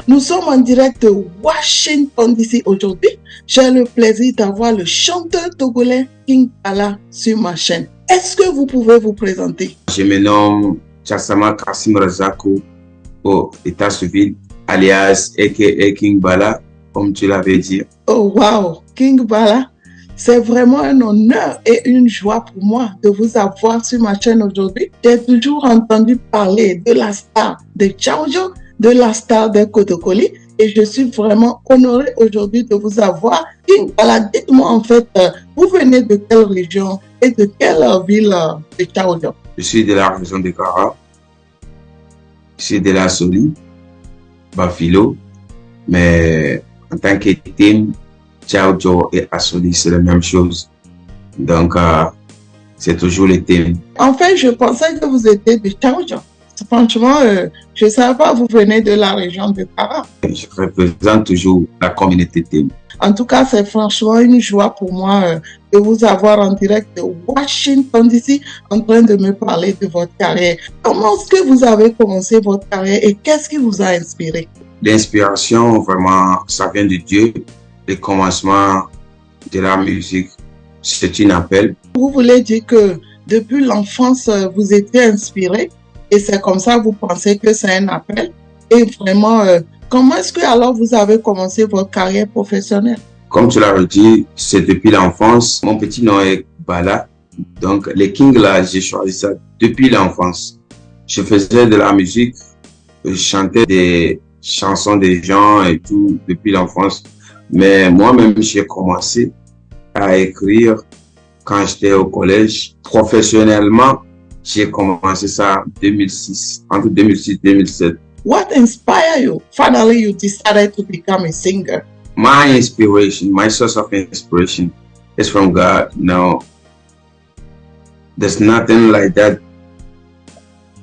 Nous sommes en direct de Washington DC aujourd'hui. J'ai le plaisir d'avoir le chanteur togolais King Bala sur ma chaîne. Est-ce que vous pouvez vous présenter? Je me nomme Chassama Kassim Razako au état civil, alias aka King Bala, comme tu l'avais dit. Oh wow, King Bala, c'est vraiment un honneur et une joie pour moi de vous avoir sur ma chaîne aujourd'hui. J'ai toujours entendu parler de la star de Tchaoudjo, de la star de Kotokoli, et je suis vraiment honorée aujourd'hui de vous avoir. King Bala, dites-moi en fait, vous venez de quelle région et de quelle ville de Tchaoudjo? Je suis de la région de Kara, je suis de la Soli, Bafilo, mais en tant que team, Tchaoudjo et Asoli, c'est la même chose. Donc, c'est toujours les thèmes. En fait, je pensais que vous étiez de Tchaoudjo. Franchement, je ne savais pas, vous venez de la région de Kara. Je représente toujours la communauté thème. En tout cas, c'est franchement une joie pour moi de vous avoir en direct de Washington DC en train de me parler de votre carrière. Comment est-ce que vous avez commencé votre carrière et qu'est-ce qui vous a inspiré? L'inspiration, vraiment, ça vient de Dieu. Le commencement de la musique, c'est un appel. Vous voulez dire que depuis l'enfance, vous étiez inspiré et c'est comme ça que vous pensez que c'est un appel? Et vraiment, comment est-ce que alors vous avez commencé votre carrière professionnelle? Comme tu l'as dit, c'est depuis l'enfance. Mon petit nom est Bala. Donc, les Kings là, j'ai choisi ça depuis l'enfance. Je faisais de la musique, je chantais des chansons des gens et tout depuis l'enfance. Mais moi-même, j'ai commencé à écrire quand j'étais au collège. Professionnellement, j'ai commencé ça en 2006, entre 2006 et 2007. What inspired you? Finally, you decided to become a singer. My inspiration, my source of inspiration is from God. No, there's nothing like that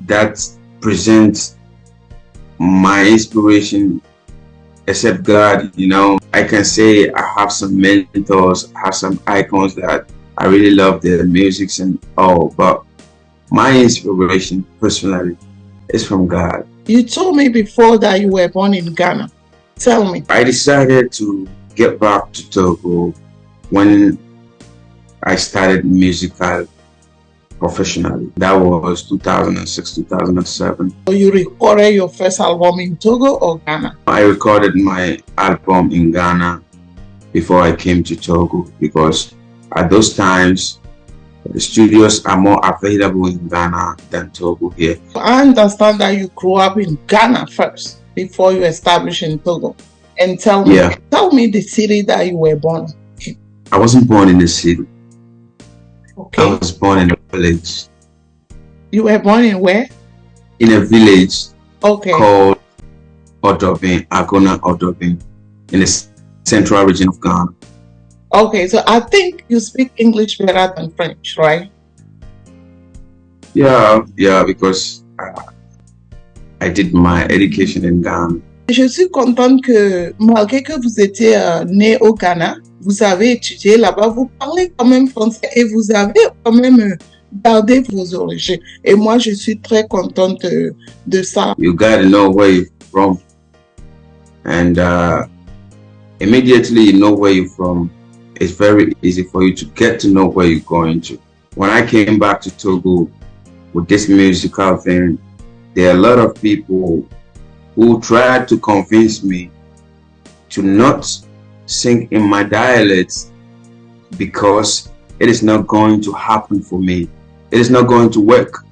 that presents my inspiration except God. You know, I can say I have some mentors, I have some icons that I really love their music and all, but my inspiration personally is from God. You told me before that you were born in Ghana. Tell me. I decided to get back to Togo when I started musical professionally. That was 2006, 2007. So you recorded your first album in Togo or Ghana? I recorded my album in Ghana before I came to Togo because at those times, the studios are more available in Ghana than Togo here. I understand that you grew up in Ghana first before you established in Togo. And tell me the city that you were born in. I wasn't born in the city. Okay. I was born in a village. You were born in where? In a village called Odobin, Agona Odobin, in the central region of Ghana. Okay, so I think you speak English better than French, right? Yeah, because I did my education in Ghana. Je suis contente que malgré que vous étiez né au Ghana, vous avez étudié là-bas, vous parlez quand même français et vous avez quand même gardé vos origines. Et moi, je suis très contente de ça. You gotta know where you're from. And immediately you know where you're from, it's very easy for you to get to know where you're going to. When I came back to Togo with this musical thing, there are a lot of people who tried to convince me to not sing in my dialect because it is not going to happen for me. It is not going to work.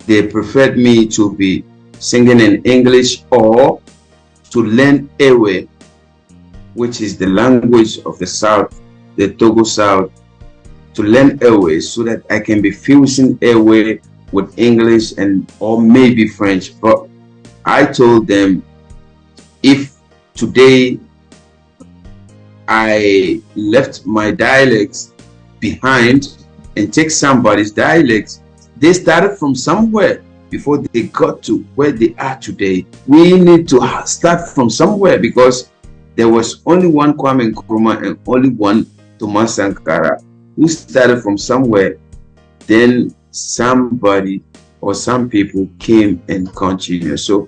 They preferred me to be singing in English or to learn Ewe, which is the language of the South, the Togo South, to learn Ewe so that I can be fusing Ewe with English and or maybe French. But I told them, if today I left my dialects behind and take somebody's dialects, they started from somewhere before they got to where they are today. We need to start from somewhere because there was only one Kwame Nkrumah and only one Thomas Sankara who started from somewhere. Then somebody or some people came and continued. So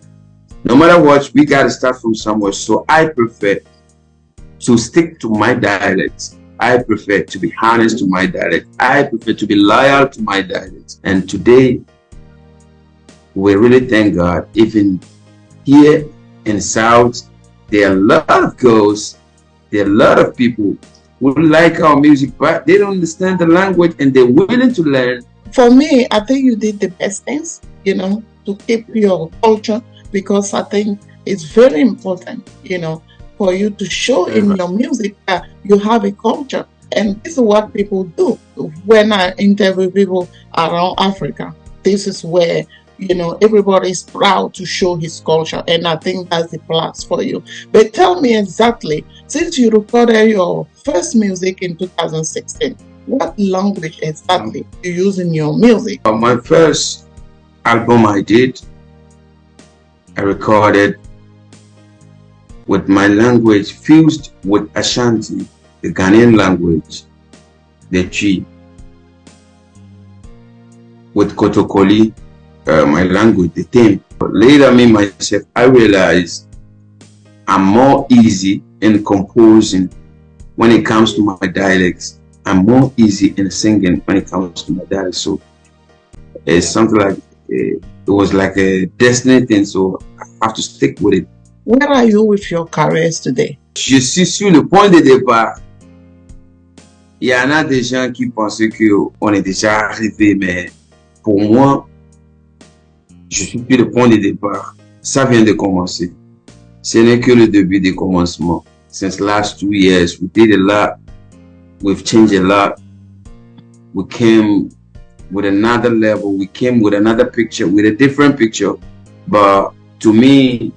No matter what, we got to start from somewhere. So I prefer to stick to my dialect. I prefer to be honest to my dialect. I prefer to be loyal to my dialect. And today, we really thank God. Even here in South, there are a lot of girls, there are a lot of people who like our music, but they don't understand the language and they're willing to learn. For me, I think you did the best things, to keep your culture, because I think it's very important, for you to show in your music that you have a culture. And this is what people do when I interview people around Africa. This is where, everybody is proud to show his culture. And I think that's the plus for you. But tell me exactly, since you recorded your first music in 2016, what language exactly do you use in your music? My first album I recorded with my language fused with Ashanti, the Ghanaian language, the Chi, with Kotokoli, my language, the theme. But later, me myself, I realized I'm more easy in composing when it comes to my dialects. I'm more easy in singing when it comes to my dialect. So it's something like it was like a destiny thing. So I have to stick with it. Where are you with your careers today? Je suis sur le point de départ. Il y en a des gens qui pensaient qu'on est déjà arrivé, mais pour moi, je suis sur le point de départ. Ça vient de commencer. Ce n'est que le début du commencement. Since last 2 years, we did a lot. We've changed a lot. We came with another level. We came with another picture, with a different picture. But to me,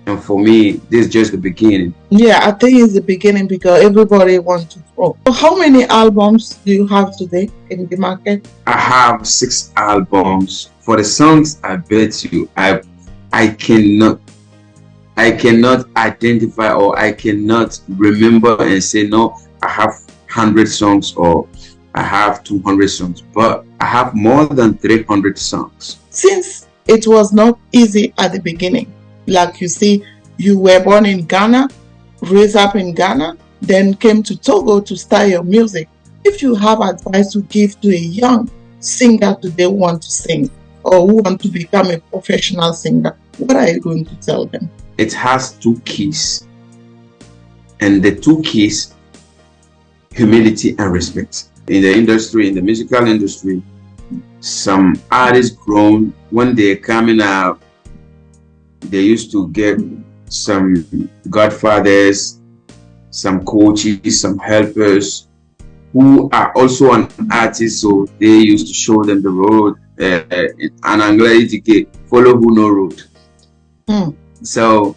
and for me, this is just the beginning. Yeah, I think it's the beginning because everybody wants to grow. So how many albums do you have today in the market? I have 6 albums. For the songs, I bet you, I cannot identify, or I cannot remember and say, no, I have 100 songs or I have 200 songs, but I have more than 300 songs. Since it was not easy at the beginning, like you see, you were born in Ghana, raised up in Ghana, then came to Togo to start your music. If you have advice to give to a young singer today who want to sing or who want to become a professional singer, what are you going to tell them? It has 2 keys. And the 2 keys, humility and respect. In the industry, in the musical industry, some artists grown, when they're coming out, they used to get some godfathers, some coaches, some helpers who are also an artist, so they used to show them the road. And anxiety, follow who no road. So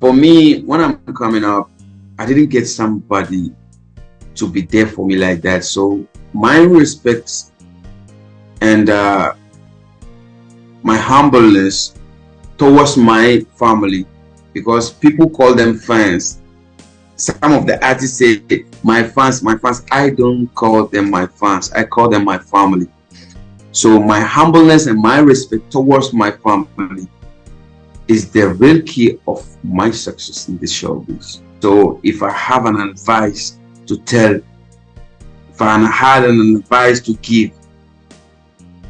for me, when I'm coming up, I didn't get somebody to be there for me like that. So my respect and my humbleness towards my family, because people call them fans. Some of the artists say, my fans. I don't call them my fans. I call them my family. So my humbleness and my respect towards my family is the real key of my success in this showbiz. So if I have an advice to tell, if I had an advice to give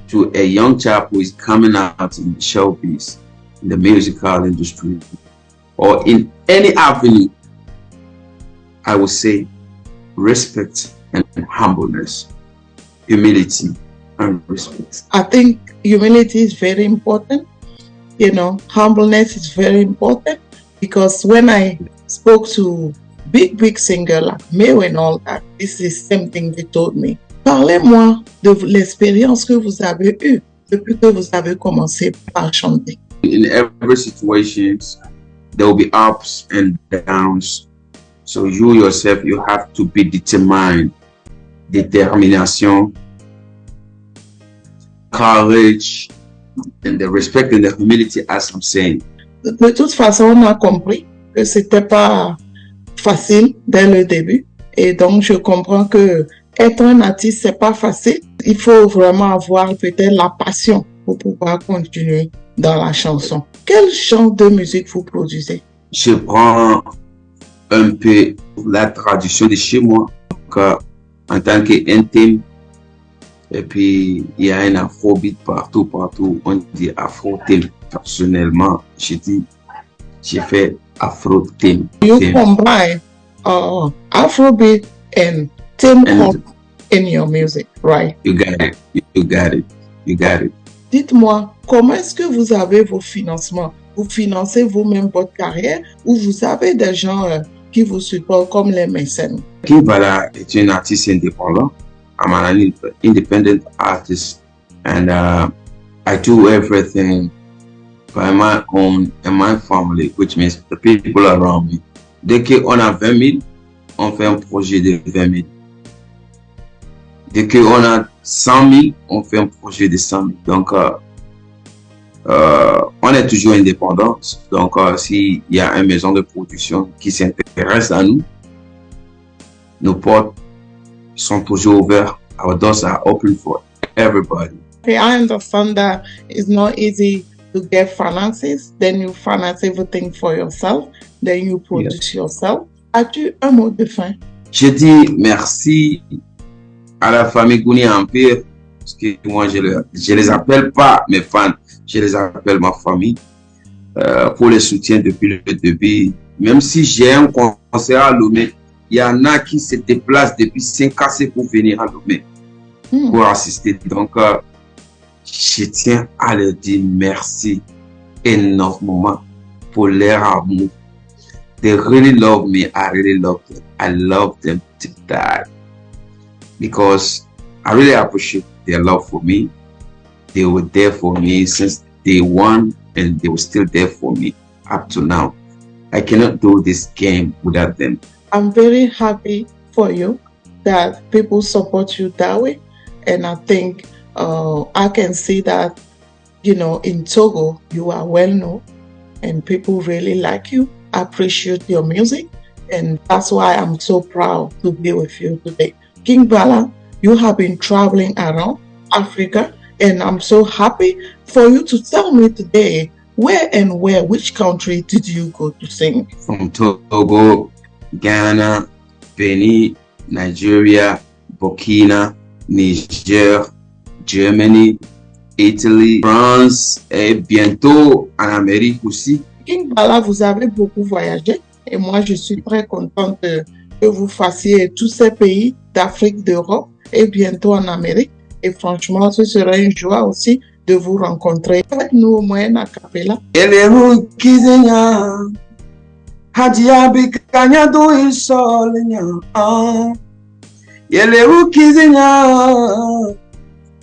to a young chap who is coming out in the showbiz, in the musical industry, or in any avenue, I would say respect and humbleness, humility and respect. I think humility is very important. Humbleness is very important, because when I spoke to big singer like Meo and all that, this is the same thing they told me. Parlez-moi de l'expérience que vous avez eue depuis que vous avez commencé à chanter. In every situation, there will be ups and downs. So you yourself, you have to be determined. Determination, courage, and the respect and the humility, as I'm saying. De toute façon, on a compris que c'était pas facile dès le début. Et donc, je comprends que être un artiste, c'est pas facile. Il faut vraiment avoir peut-être la passion pour pouvoir continuer dans la chanson. Quel genre de musique vous produisez? Je prends un peu la tradition de chez moi, donc, en tant qu'intime. Et puis, il y a un afrobeat partout, on dit afro-thème. Personnellement, j'ai fait afro-thème. You combine Afrobeat and theme pop in your music, right? You got it, you got it, you got it. Dites-moi, comment est-ce que vous avez vos financements? Vous financez vous-même votre carrière ou vous avez des gens qui vous supportent comme les mécènes? Bala est un artiste indépendant. I'm an independent artist, and I do everything by my own and my family, which means the people around me. Dès qu'on a 20 000, on fait un projet de 20 000. Dès qu'on a 100 000, on fait un projet de 100 000. Donc, on est toujours indépendant. Donc, s'il y a une maison de production qui s'intéresse à nous, nos portes sont toujours ouvertes. Our doors are open for everybody. Okay, I understand that it's not easy to get finances. Then you finance everything for yourself. Then you produce yourself. As-tu un mot de fin? Je dis merci à la famille Gouni Empire, parce que moi je les appelle pas mes fans, je les appelle ma famille, pour le soutien depuis le début. Même si j'ai un concert à Lomé, il y en a qui se déplacent depuis 5 ans pour venir à Lomé, pour assister. Donc, je tiens à leur dire merci énormément pour leur amour. They really love me. I really love them. I love them to die. Because I really appreciate their love for me. They were there for me since day one, and they were still there for me up to now. I cannot do this game without them. I'm very happy for you that people support you that way. And I think I can see that, you know, in Togo, you are well known and people really like you, appreciate your music. And that's why I'm so proud to be with you today. King Bala, you have been traveling around Africa, and I'm so happy for you to tell me today which country did you go to sing? From Togo, Ghana, Benin, Nigeria, Burkina, Niger, Germany, Italy, France et bientôt en Amérique aussi. King Bala, vous avez beaucoup voyagé et moi je suis très contente que vous fassiez tous ces pays d'Afrique, d'Europe et bientôt en Amérique. Et franchement, ce serait une joie aussi de vous rencontrer. Faites-nous au moins a cappella. Eleru kizenya Hadia bikanya do isolenya Eleru kizenya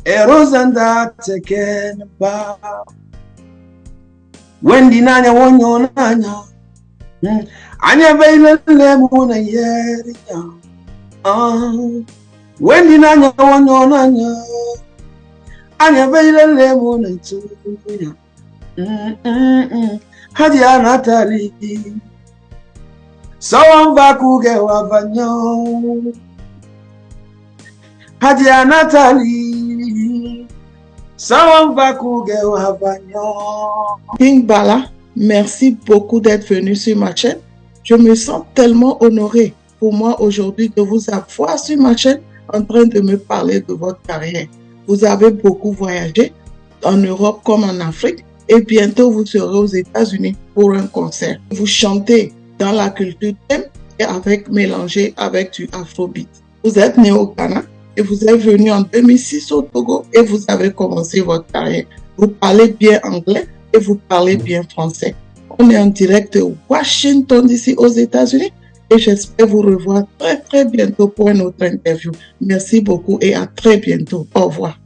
Erozanda teken ba Wendi nanya wonyo nanya Anya veile lemuna yerinya Wendi nanya wonyo nanya Anya veile lemuna tuya Hadia natali Sawan vakuge wavanyo Hadia natali Sawan vakuge wavanyo. King Bala, merci beaucoup d'être venu sur ma chaîne. Je me sens tellement honoré pour moi aujourd'hui de vous avoir sur ma chaîne en train de me parler de votre carrière. Vous avez beaucoup voyagé en Europe comme en Afrique et bientôt vous serez aux États-Unis pour un concert. Vous chantez dans la culture thème et mélangé avec du afrobeat. Vous êtes né au Ghana et vous êtes venu en 2006 au Togo et vous avez commencé votre carrière. Vous parlez bien anglais et vous parlez bien français. On est en direct de Washington, d'ici aux États-Unis, et j'espère vous revoir très bientôt pour une autre interview. Merci beaucoup et à très bientôt. Au revoir.